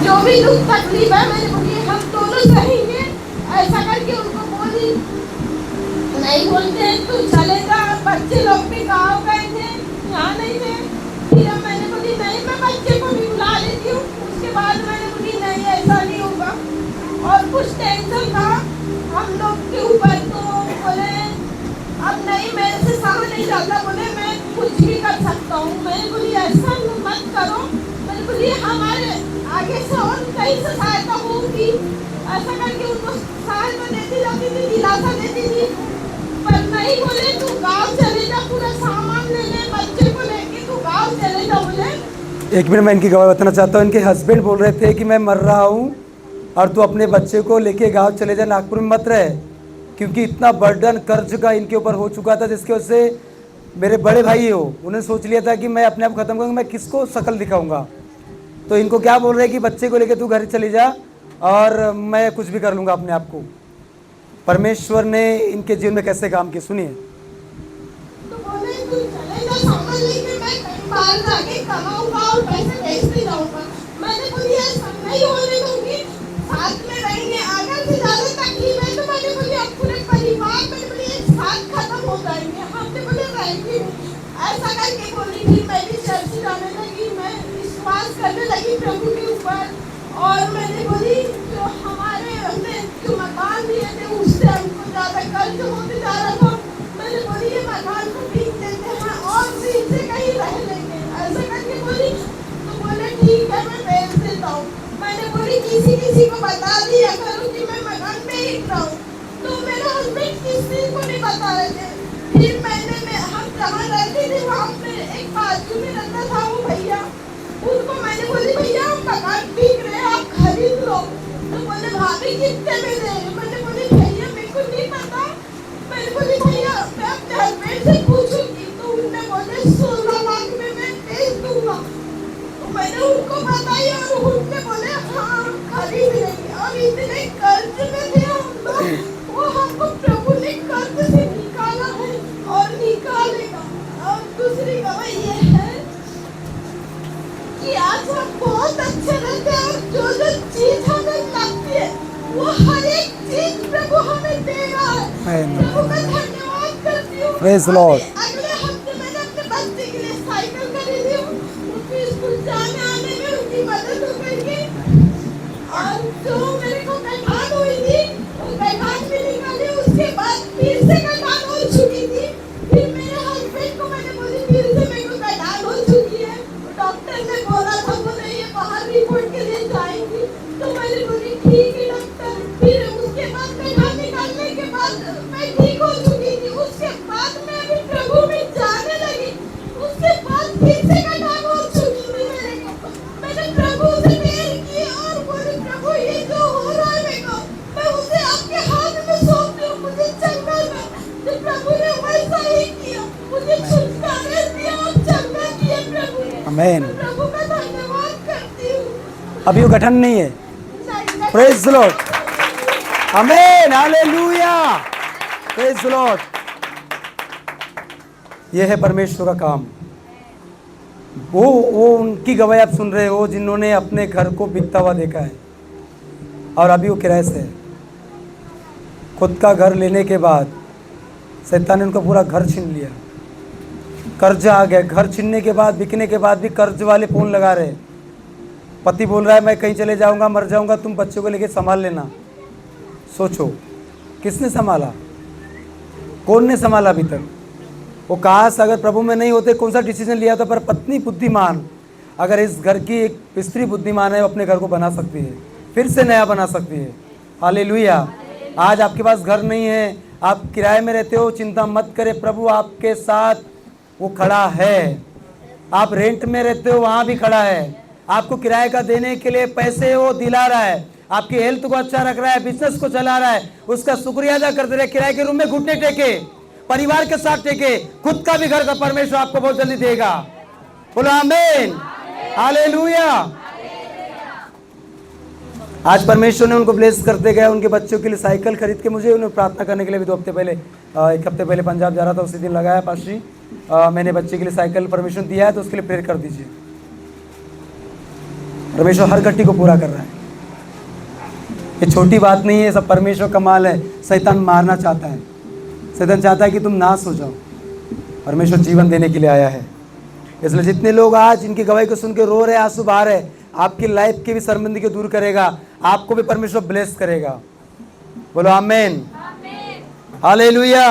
जो भी दुख तकलीफ है मैंने बोली हम दोनों सहेंगे, ऐसा करके उनको बोली। नहीं बोलते तू चले जा, बच्चे लोग भी गाँव गए थे, यहाँ नहीं थे। फिर मैंने बोली नहीं मैं बच्चे को भी बुला लेती हूँ। उसके बाद मैंने बोली नहीं ऐसा नहीं होगा, और कुछ टेंशन था हम लोग के ऊपर, तो बोले अब नहीं मेरे से सहा नहीं जाता, बोले मैं कुछ भी कर सकता हूँ। मैंने बोली ऐसा मत करो, मैंने बोली हमारे आगे से और कहीं से सहायता होगी, ऐसा करके उनको सहायता देती जाती थी, दिलासा देती थी। पर नहीं बोले तू गाँव चले जा, पूरा सामान ले ले, बच्चे को लेके तू गाँव चले जा। बोले एक मिनट मैं इनकी गवाही बताना चाहता हूँ। इनके हस्बैंड बोल रहे थे कि मैं मर रहा हूँ और तू अपने बच्चे को लेके गांव चले जा, नागपुर में मत रहे, क्योंकि इतना बर्डन कर्ज का इनके ऊपर हो चुका था, जिसकी वजह से मेरे बड़े भाई हो उन्होंने सोच लिया था कि मैं अपने आप खत्म करूँगा, मैं किसको शक्ल दिखाऊंगा। तो इनको क्या बोल रहे हैं कि बच्चे को लेके तू घर चली जा और मैं कुछ भी कर लूँगा अपने आप को। परमेश्वर ने इनके जीवन में कैसे काम किया सुनिए। तो बोले तू चले जा, सामान लेके मैं कहीं बाहर जाके कमाऊंगा और पैसे भेजती जाऊंगा। मैंने बोली ऐसा नहीं होने दूंगी, साथ में रहेंगे, अगर से ज्यादा तकलीफ है तो मैंने बोली अब पूरे परिवार मैंने बोली एक साथ खत्म हो जाएंगे, हमने बोले रहेंगे। ऐसा करके बोली। फिर मैं भी चर्च जाने लगी, मैं विश्वास करने लगी प्रभु के ऊपर, और मैंने बोली जो हमारे हमने जो मकान दिए थे उससे हमको ज्यादा कर्ज होते जा रहा था। मैंने बोली ये मकान को बेच देते हैं और फिर से कहीं रह लेंगे, ऐसा करके बोली। तो बोले ठीक है मैं बेच देता हूँ। मैंने बोली किसी को बता दिया करूँ कि मैं मकान बेच रहा हूँ, तो मेरे हस्बैंड किसी को नहीं बता रहे थे। फिर हम जहाँ रहते थे वहाँ पे एक बाजू में रहता था वो भैया, उनको मैंने बोली भैया हम मकान बिक रहे हैं आप खरीद लो। तो बोले भाभी कितने में दे रहे? मैंने बोली भैया मेरे को नहीं पता। मैंने बोली भैया मैं अपने हस्बैंड से पूछूंगी, तो उन्होंने बोले 16 लाख में मैं बेच दूंगा। तो मैंने उनको बताया और उन्होंने बोले हाँ खरीद लेंगे। और इतने कर्ज में थे हम लोग, वो हमको प्रभु ने कर्ज से निकाला है और निकालेगा। और दूसरी गवाही ये है कि आज हम बहुत अच्छे रहते हैं, और जो जो चीज हमें लगती है वो हर एक चीज प्रभु हमें दे रहा है। प्रभु का धन्यवाद करती हूँ। Praise the Lord. अगले हफ्ते मैंने अपने बच्चे के लिए साइकिल खरीदी हूँ, उनकी स्कूल जाने आने में उनकी मदद हो गई। और जो मेरे को कटान हुई थी वो कटान भी निकाली, उसके बाद फिर से कटान हो चुकी थी। फिर मेरे हस्बैंड को मैंने बोली फिर से मेरे को कटान हो चुकी है, डॉक्टर ने बोला था बोले ये बाहर रिपोर्ट के लिए जाएंगी। तो मैंने बोली ठीक है डॉक्टर। फिर उसके बाद कटान निकालने के बाद मैं ठीक हो चुकी थी। उसके बाद मैं अभी प्रभु में जाने लगी, उसके बाद फिर से कटान हो चुकी थी मेरे को। मैंने प्रभु से प्रेयर की और बोली प्रभु ये जो हो रहा है मेरे को, मैं उसे आपके हाथ में सौंप दूं, मुझे चंगा कर। तो प्रभु ने वैसा ही किया, मुझे छुटकारा दिया और चंगा किया प्रभु ने। आमीन। मैं प्रभु का धन्यवाद करती हूँ। अभी वो गठन नहीं है। प्रेज द लॉर्ड, आमीन, हालेलुया, प्रेज द लॉर्ड। यह है परमेश्वर का काम। वो उनकी गवाही आप सुन रहे हो जिन्होंने अपने घर को बिकता हुआ देखा है और अभी वो किराए से है। खुद का घर लेने के बाद शैतान ने उनका पूरा घर छीन लिया, कर्ज आ गया। घर छीनने के बाद बिकने के बाद भी कर्ज वाले फोन लगा रहे। पति बोल रहा है मैं कहीं चले जाऊंगा, मर जाऊंगा, तुम बच्चों को लेके संभाल लेना। सोचो किसने संभाला, कौन ने संभाला अभी तक? वो काश अगर प्रभु में नहीं होते कौन सा डिसीजन लिया था। पर पत्नी बुद्धिमान, अगर इस घर की एक स्त्री बुद्धिमान है, वो अपने घर को बना सकती है, फिर से नया बना सकती है। हालेलुया। आज आपके पास घर नहीं है, आप किराए में रहते हो, चिंता मत करें, प्रभु आपके साथ वो खड़ा है। आप रेंट में रहते हो, वहाँ भी खड़ा है। आपको किराए का देने के लिए पैसे वो दिला रहा है, आपकी हेल्थ को अच्छा रख रहा है, बिजनेस को चला रहा है, उसका शुक्रिया अदा करते रहे। किराए के रूम में घुटने टेके, परिवार के साथ टेके, खुद का भी घर का परमेश्वर आपको बहुत जल्दी देगा। बोलो आमीन, हालेलुया। आज परमेश्वर ने उनको ब्लेस करते गए, उनके बच्चों के लिए साइकिल खरीद के मुझे उन्हें प्रार्थना करने के लिए भी 2 हफ्ते पहले, 1 हफ्ते पहले पंजाब जा रहा था, उसी दिन लगाया पास्टर जी मैंने बच्चे के लिए साइकिल परमिशन दिया है तो उसके लिए प्रेयर कर दीजिए। परमेश्वर हर घटी को पूरा कर रहा है। ये छोटी बात नहीं है, सब परमेश्वर का माल है। शैतान मारना चाहता है, शैतान चाहता है कि तुम नाश हो जाओ। परमेश्वर जीवन देने के लिए आया है। इसलिए जितने लोग आज इनकी गवाही को सुन के रो रहे, आंसू बहा रहे, आपकी लाइफ की भी शर्मिंदगी दूर करेगा, आपको भी परमेश्वर ब्लेस करेगा। बोलो आमीन, हालेलुया।